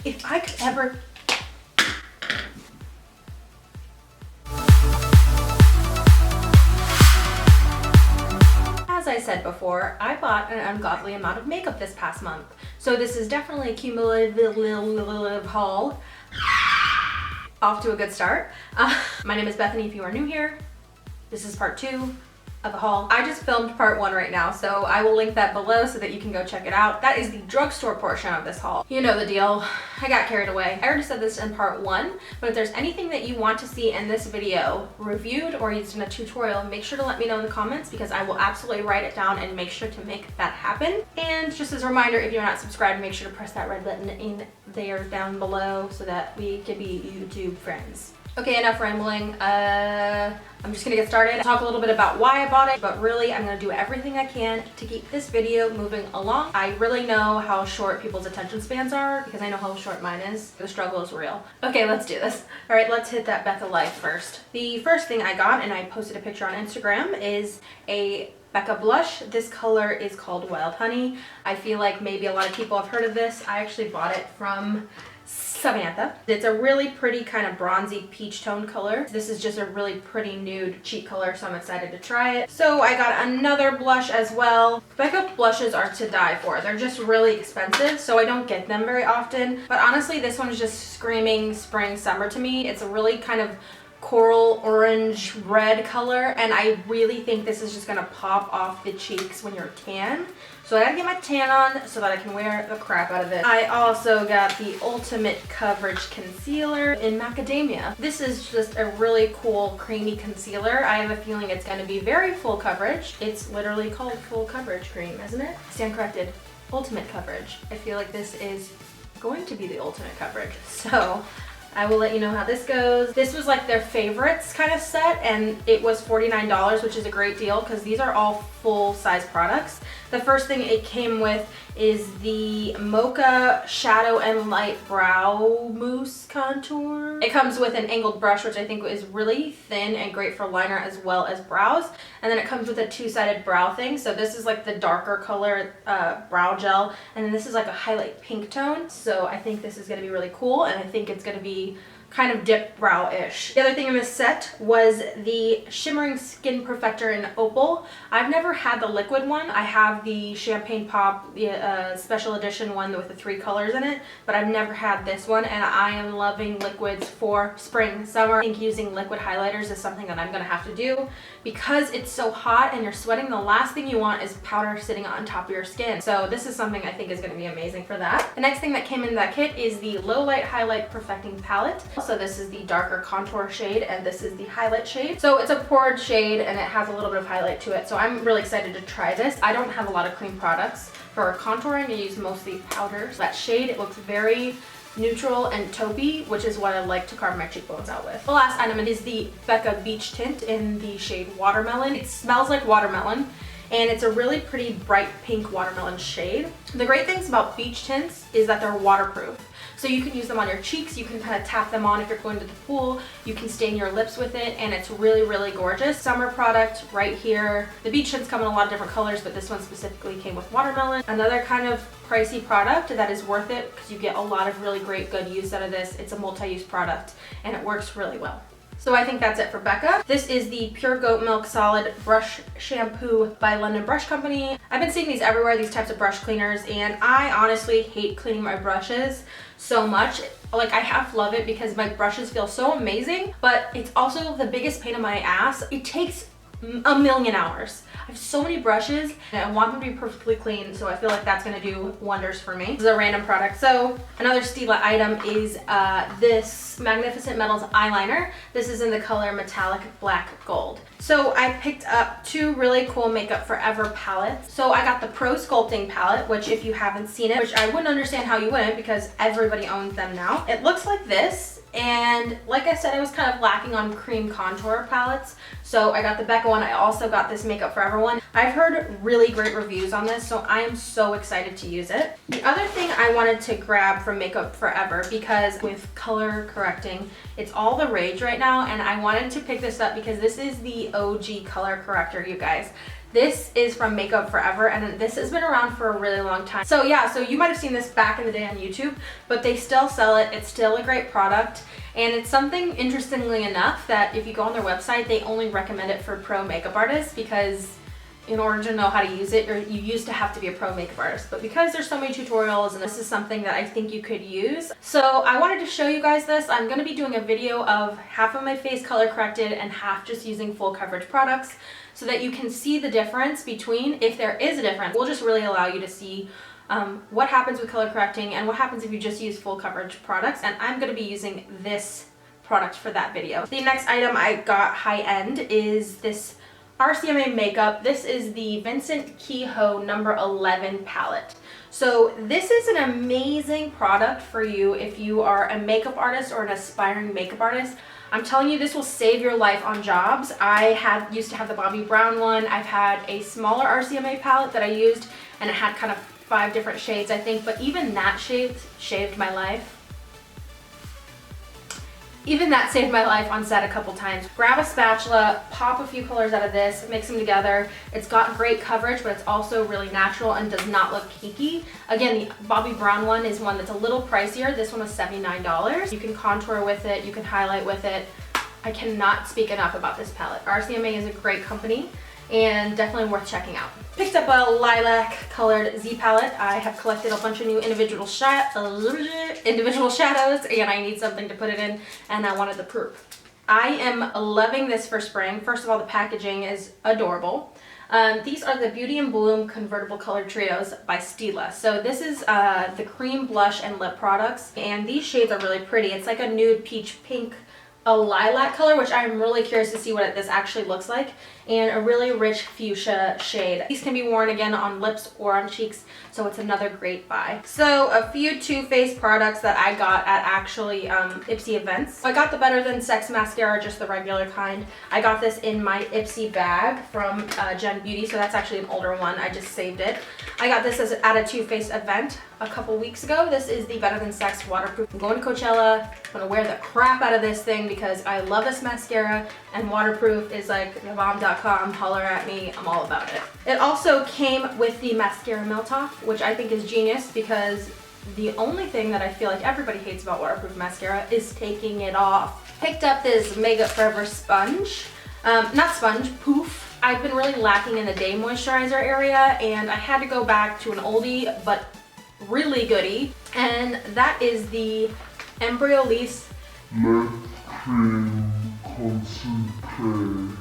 If I could ever... As I said before, I bought an ungodly amount of makeup this past month. So this is definitely a cumulative haul. Off to a good start. My name is Bethany if you are new here. This is part 2 of the haul. I just filmed part 1 right now, so I will link that below so that you can go check it out. That is the drugstore portion of this haul. You know the deal. I got carried away. I already said this in part 1, but if there's anything that you want to see in this video reviewed or used in a tutorial, make sure to let me know in the comments because I will absolutely write it down and make sure to make that happen. And just as a reminder, if you're not subscribed, make sure to press that red button in there down below so that we can be YouTube friends. Okay, enough rambling. I'm just gonna get started. Talk a little bit about why I bought it, but really I'm gonna do everything I can to keep this video moving along. I really know how short people's attention spans are because I know how short mine is. The struggle is real. Okay, let's do this. All right, let's hit that Becca life first. The first thing I got, and I posted a picture on Instagram, is a Becca blush. This color is called Wild Honey. I feel like maybe a lot of people have heard of this. I actually bought it from Samantha. It's a really pretty kind of bronzy peach tone color. This is just a really pretty nude cheek color, so I'm excited to try it. So I got another blush as well. Becca blushes are to die for. They're just really expensive, so I don't get them very often. But honestly, this one's just screaming spring summer to me. It's a really kind of coral orange red color, and I really think this is just gonna pop off the cheeks when you're tan. So I gotta get my tan on so that I can wear the crap out of it. I also got the Ultimate Coverage Concealer in Macadamia. This is just a really cool creamy concealer. I have a feeling it's gonna be very full coverage. It's literally called full coverage cream, isn't it? Stand corrected. Ultimate coverage. I feel like this is going to be the ultimate coverage. So I will let you know how this goes. This was like their favorites kind of set, and it was $49, which is a great deal because these are all full size products. The first thing it came with is the Mocha Shadow and Light Brow Mousse Contour. It comes with an angled brush, which I think is really thin and great for liner as well as brows. And then it comes with a two-sided brow thing. So this is like the darker color brow gel, and then this is like a highlight pink tone. So I think this is gonna be really cool, and I think it's gonna be kind of dip brow-ish. The other thing in this set was the Shimmering Skin Perfector in Opal. I've never had the liquid one. I have the Champagne Pop, the special edition one with the 3 colors in it, but I've never had this one, and I am loving liquids for spring, summer. I think using liquid highlighters is something that I'm gonna have to do because it's so hot and you're sweating. The last thing you want is powder sitting on top of your skin. So this is something I think is gonna be amazing for that. The next thing that came in that kit is the Lowlight Highlight Perfecting Palette. So this is the darker contour shade, and this is the highlight shade. So it's a poured shade, and it has a little bit of highlight to it. So I'm really excited to try this. I don't have a lot of cream products. For contouring, I use mostly powders. That shade, it looks very neutral and taupey, which is what I like to carve my cheekbones out with. The last item is the Becca Beach Tint in the shade Watermelon. It smells like watermelon, and it's a really pretty bright pink watermelon shade. The great things about beach tints is that they're waterproof. So you can use them on your cheeks, you can kind of tap them on if you're going to the pool, you can stain your lips with it, and it's really, really gorgeous. Summer product right here. The beach tints come in a lot of different colors, but this one specifically came with watermelon. Another kind of pricey product that is worth it because you get a lot of really great good use out of this. It's a multi-use product and it works really well. So I think that's it for Becca. This is the Pure Goat Milk Solid Brush Shampoo by London Brush Company. I've been seeing these everywhere, these types of brush cleaners, and I honestly hate cleaning my brushes so much. Like, I half love it because my brushes feel so amazing, but it's also the biggest pain in my ass. It takes a million hours. I have so many brushes and I want them to be perfectly clean, so I feel like that's gonna do wonders for me. This is a random product. So another Stila item is this Magnificent Metals eyeliner. This is in the color Metallic Black Gold. So I picked up 2 really cool Makeup Forever palettes. So I got the Pro Sculpting palette, which if you haven't seen it, which I wouldn't understand how you wouldn't because everybody owns them now. It looks like this. And like I said, I was kind of lacking on cream contour palettes, so I got the Becca one. I also got this Makeup Forever one. I've heard really great reviews on this, so I am so excited to use it. The other thing I wanted to grab from Makeup Forever, because with color correcting, it's all the rage right now, and I wanted to pick this up because this is the OG color corrector, you guys. This is from Makeup Forever, and this has been around for a really long time. So yeah, so you might have seen this back in the day on YouTube, but they still sell it. It's still a great product, and it's something, interestingly enough, that if you go on their website, they only recommend it for pro makeup artists, because in order to know how to use it, you used to have to be a pro makeup artist. But because there's so many tutorials, and this is something that I think you could use. So I wanted to show you guys this. I'm going to be doing a video of half of my face color corrected and half just using full coverage products, so that you can see the difference between, if there is a difference. We'll just really allow you to see what happens with color correcting and what happens if you just use full coverage products. And I'm going to be using this product for that video. The next item I got high end is this RCMA makeup. This is the Vincent Kehoe number 11 palette. So this is an amazing product for you if you are a makeup artist or an aspiring makeup artist. I'm telling you, this will save your life on jobs. I used to have the Bobbi Brown one. I've had a smaller RCMA palette that I used, and it had kind of 5 different shades, I think, but even that shaved my life. Even that saved my life on set a couple times. Grab a spatula, pop a few colors out of this, mix them together. It's got great coverage, but it's also really natural and does not look cakey. Again, the Bobbi Brown one is one that's a little pricier. This one was $79. You can contour with it, you can highlight with it. I cannot speak enough about this palette. RCMA is a great company and definitely worth checking out. Picked up a lilac colored Z palette. I have collected a bunch of new individual shadows, and I need something to put it in, and I wanted the proof. I am loving this for spring. First of all, the packaging is adorable. These are the Beauty and Bloom Convertible Color Trios by Stila. So this is the cream blush and lip products, and these shades are really pretty. It's like a nude peach pink, a lilac color, which I'm really curious to see what this actually looks like, and a really rich fuchsia shade. These can be worn again on lips or on cheeks, so it's another great buy. So a few Too Faced products that I got at actually Ipsy events. I got the Better Than Sex mascara, just the regular kind. I got this in my Ipsy bag from Gen Beauty, so that's actually an older one. I just saved it. I got this at a Too Faced event a couple weeks ago. This is the Better Than Sex waterproof. I'm going to Coachella. I'm gonna wear the crap out of this thing because I love this mascara, and waterproof is like thebomb.com. Holler at me, I'm all about it. It also came with the mascara melt off, which I think is genius, because the only thing that I feel like everybody hates about waterproof mascara is taking it off. Picked up this Makeup Forever sponge. Not sponge, poof. I've been really lacking in the day moisturizer area, and I had to go back to an oldie but really goodie, and that is the Embryolisse Lip Cream Concentrate.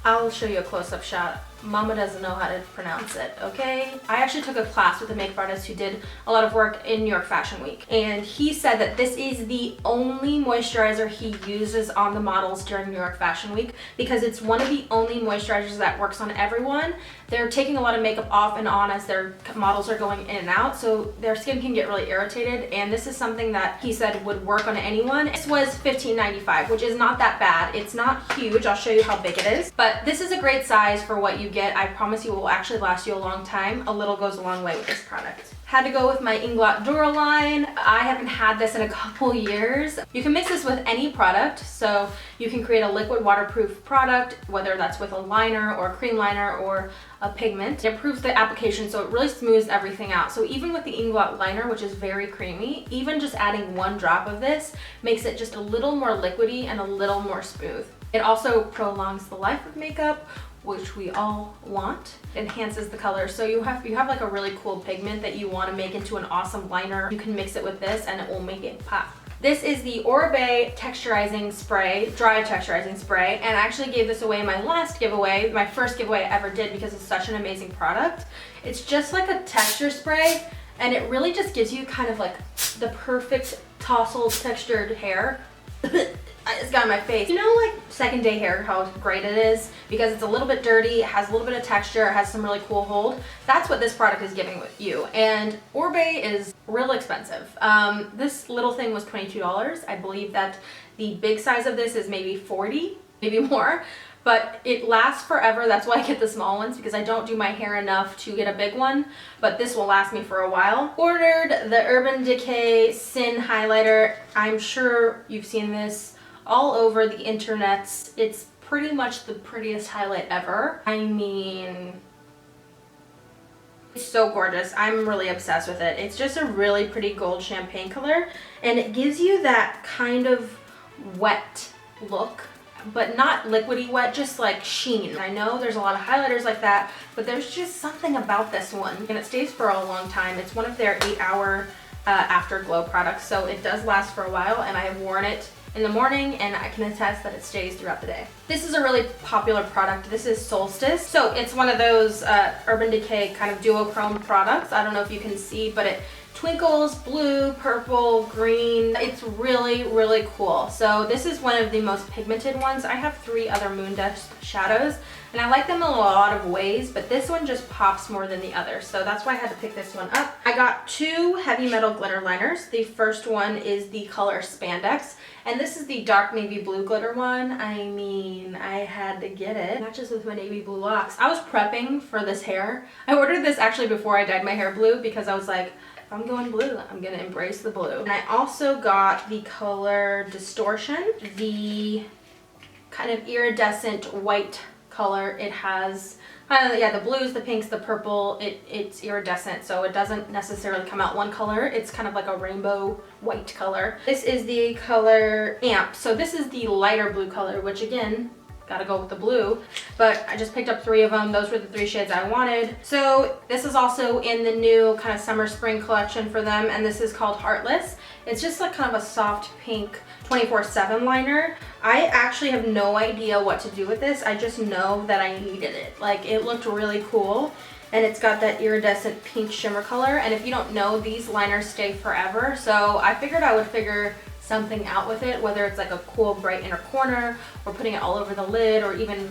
I'll show you a close-up shot. Mama doesn't know how to pronounce it, okay? I actually took a class with a makeup artist who did a lot of work in New York Fashion Week, and he said that this is the only moisturizer he uses on the models during New York Fashion Week, because it's one of the only moisturizers that works on everyone. They're taking a lot of makeup off and on as their models are going in and out, so their skin can get really irritated, and this is something that he said would work on anyone. This was $15.95, which is not that bad. It's not huge. I'll show you how big it is, but this is a great size for what you get. I promise you it will actually last you a long time. A little goes a long way with this product. Had to go with my Inglot Duraline. I haven't had this in a couple years. You can mix this with any product, so you can create a liquid waterproof product, whether that's with a liner or a cream liner or a pigment. It improves the application, so it really smooths everything out. So even with the Inglot liner, which is very creamy, even just adding 1 drop of this makes it just a little more liquidy and a little more smooth. It also prolongs the life of makeup, which we all want. Enhances the color. So you have like a really cool pigment that you want to make into an awesome liner. You can mix it with this and it will make it pop. This is the Oribe texturizing spray, dry texturizing spray, and I actually gave this away in my last giveaway, my first giveaway I ever did, because it's such an amazing product. It's just like a texture spray, and it really just gives you kind of like the perfect tousled textured hair. It's got on my face. You know, like second day hair, how great it is, because it's a little bit dirty, it has a little bit of texture, it has some really cool hold. That's what this product is giving you. And Oribe is real expensive. This little thing was $22. I believe that the big size of this is maybe $40, maybe more. But it lasts forever. That's why I get the small ones, because I don't do my hair enough to get a big one, but this will last me for a while. Ordered the Urban Decay Sin Highlighter. I'm sure you've seen this all over the internets. It's pretty much the prettiest highlight ever. I mean, it's so gorgeous. I'm really obsessed with it. It's just a really pretty gold champagne color, and it gives you that kind of wet look, but not liquidy wet, just like sheen. I know there's a lot of highlighters like that, but there's just something about this one, and it stays for a long time. It's one of their 8-hour afterglow products, so it does last for a while, and I have worn it in the morning and I can attest that it stays throughout the day. This is a really popular product. This is Solstice. So it's one of those Urban Decay kind of duochrome products. I don't know if you can see, but it twinkles blue, purple, green. It's really, really cool. So this is one of the most pigmented ones. I have 3 other Moon Dust shadows, and I like them in a lot of ways, but this one just pops more than the others. So that's why I had to pick this one up. I got 2 heavy metal glitter liners. The first one is the color Spandex, and this is the dark navy blue glitter one. I mean, I had to get it. It matches with my navy blue locks. I was prepping for this hair. I ordered this actually before I dyed my hair blue because I was like, if I'm going blue, I'm gonna embrace the blue. And I also got the color Distortion, the kind of iridescent white color. It has the blues, the pinks, the purple. It's iridescent, so it doesn't necessarily come out one color. It's kind of like a rainbow white color. This is the color Amp. So this is the lighter blue color, which again, gotta go with the blue, but I just picked up 3 of them. Those were the 3 shades I wanted. So this is also in the new kind of summer spring collection for them, and this is called Heartless. It's just like kind of a soft pink 24/7 liner. I actually have no idea what to do with this. I just know that I needed it. Like, it looked really cool, and it's got that iridescent pink shimmer color, and if you don't know, these liners stay forever, so I figured I would figure something out with it, whether it's like a cool bright inner corner or putting it all over the lid or even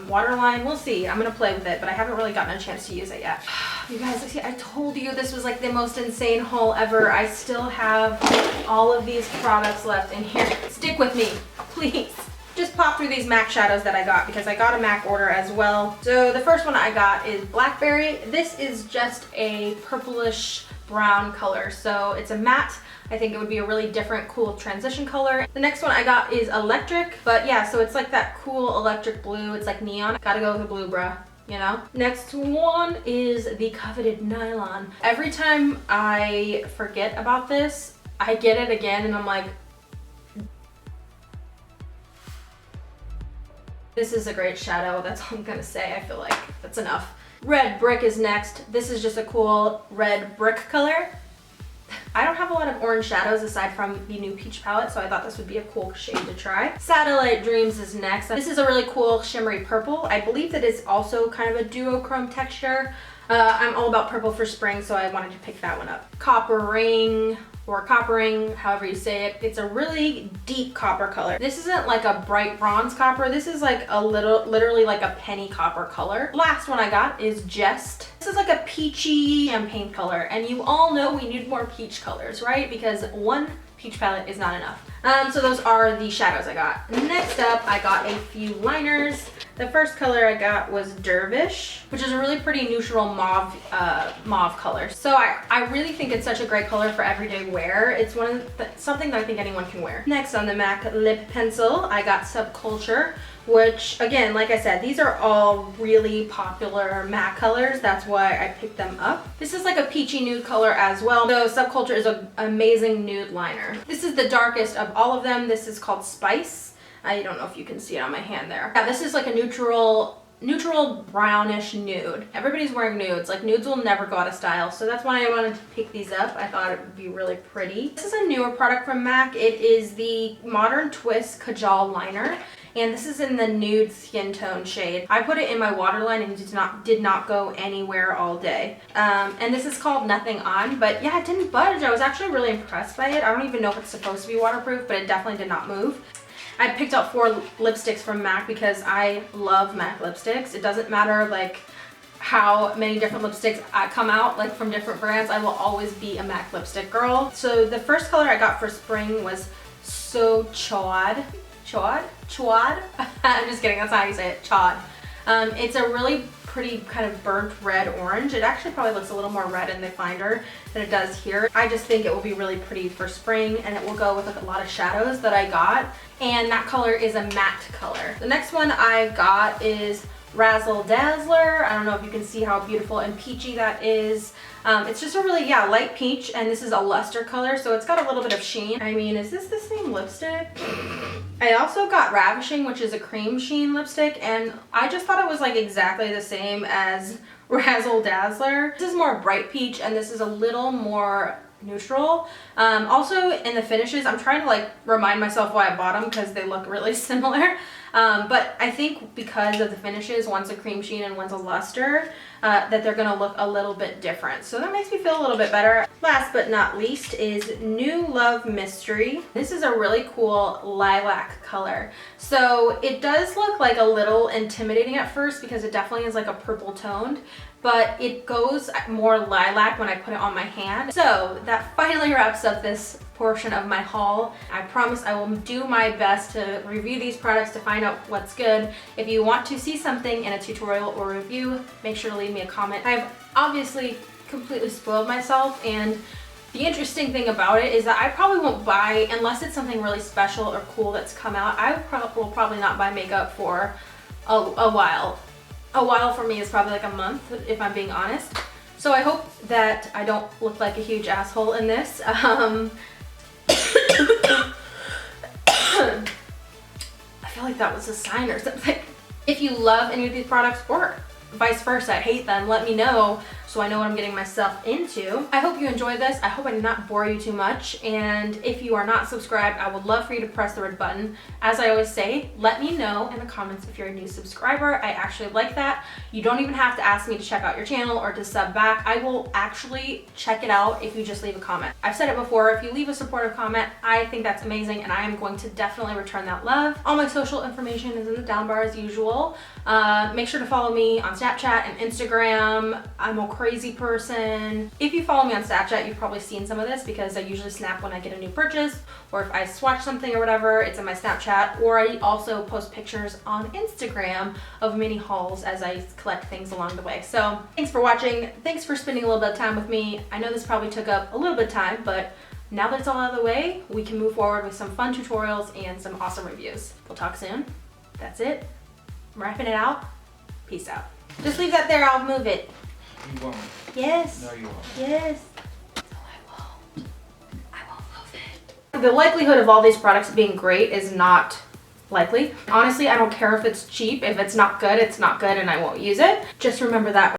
waterline. We'll see. I'm gonna play with it, but I haven't really gotten a chance to use it yet. You guys, see, I told you this was like the most insane haul ever. I still have all of these products left in here. Stick with me, please. Just pop through these MAC shadows that I got because I got a MAC order as well. So the first one I got is Blackberry. This is just a purplish brown color. So it's a matte. I think it would be a really different, cool transition color. The next one I got is Electric, but yeah, so it's like that cool electric blue. It's like neon. Gotta go with the blue, bruh, you know? Next one is the coveted Nylon. Every time I forget about this, I get it again and I'm like, this is a great shadow. That's all I'm gonna say. I feel like that's enough. Red Brick is next. This is just a cool red brick color. I don't have a lot of orange shadows aside from the new peach palette, so I thought this would be a cool shade to try. Satellite Dreams is next. This is a really cool shimmery purple. I believe that it's also kind of a duochrome texture. I'm all about purple for spring, so I wanted to pick that one up. Copper Ring, or Coppering, however you say it. It's a really deep copper color. This isn't like a bright bronze copper. This is like a literally like a penny copper color. Last one I got is Jest. This is like a peachy champagne color, and you all know we need more peach colors, right? Because one peach palette is not enough. So those are the shadows I got. Next up, I got a few liners. The first color I got was Dervish, which is a really pretty neutral mauve color. So I really think it's such a great color for everyday wear. It's something that I think anyone can wear. Next on the MAC lip pencil, I got Subculture, which again, like I said, these are all really popular MAC colors. That's why I picked them up. This is like a peachy nude color as well. So Subculture is an amazing nude liner. This is the darkest of all of them. This is called Spice. I don't know if you can see it on my hand there. Yeah, this is like a neutral brownish nude. Everybody's wearing nudes. Like, nudes will never go out of style. So that's why I wanted to pick these up. I thought it would be really pretty. This is a newer product from MAC. It is the Modern Twist Kajal Liner. And this is in the nude skin tone shade. I put it in my waterline and it did not go anywhere all day. And this is called Nothing On, but yeah, it didn't budge. I was actually really impressed by it. I don't even know if it's supposed to be waterproof, but it definitely did not move. I picked up 4 lipsticks from MAC because I love MAC lipsticks. It doesn't matter like how many different lipsticks come out like from different brands. I will always be a MAC lipstick girl. So the first color I got for spring was So Chawd. Chawd? I'm just kidding, that's not how you say it. Chawd. It's a really pretty kind of burnt red orange. It actually probably looks a little more red in the finder than it does here. I just think it will be really pretty for spring, and it will go with like a lot of shadows that I got. And that color is a matte color. The next one I got is Razzle Dazzler. I don't know if you can see how beautiful and peachy that is. It's just a really, light peach, and this is a luster color, so it's got a little bit of sheen. I mean, is this the same lipstick? I also got Ravishing, which is a cream sheen lipstick, and I just thought it was like exactly the same as Razzle Dazzler. This is more bright peach, and this is a little more neutral. Also in the finishes, I'm trying to like remind myself why I bought them because they look really similar. But I think because of the finishes, one's a cream sheen and one's a luster, that they're gonna look a little bit different. So that makes me feel a little bit better. Last but not least is New Love Mystery. This is a really cool lilac color. So it does look like a little intimidating at first because it definitely is like a purple toned, but it goes more lilac when I put it on my hand. So that finally wraps up this portion of my haul. I promise I will do my best to review these products to find out what's good. If you want to see something in a tutorial or review, make sure to leave me a comment. I've obviously completely spoiled myself, and the interesting thing about it is that I probably won't buy, unless it's something really special or cool that's come out, I will probably not buy makeup for a while. A while for me is probably like a month, if I'm being honest. So I hope that I don't look like a huge asshole in this. I feel like that was a sign or something. If you love any of these products, or vice versa, hate them, let me know so I know what I'm getting myself into. I hope you enjoyed this. I hope I did not bore you too much. And if you are not subscribed, I would love for you to press the red button. As I always say, let me know in the comments if you're a new subscriber. I actually like that. You don't even have to ask me to check out your channel or to sub back. I will actually check it out if you just leave a comment. I've said it before, if you leave a supportive comment, I think that's amazing, and I am going to definitely return that love. All my social information is in the down bar as usual. Make sure to follow me on Snapchat and Instagram. I'm a crazy person. If you follow me on Snapchat, you've probably seen some of this because I usually snap when I get a new purchase, or if I swatch something or whatever, it's in my Snapchat. Or I also post pictures on Instagram of mini hauls as I collect things along the way. So thanks for watching. Thanks for spending a little bit of time with me. I know this probably took up a little bit of time, but now that it's all out of the way, we can move forward with some fun tutorials and some awesome reviews. We'll talk soon. That's it. I'm wrapping it out. Peace out. Just leave that there, I'll move it. You won't. Yes. No, you won't. Yes. No, I won't. I won't move it. The likelihood of all these products being great is not likely. Honestly, I don't care if it's cheap. If it's not good, it's not good, and I won't use it. Just remember that.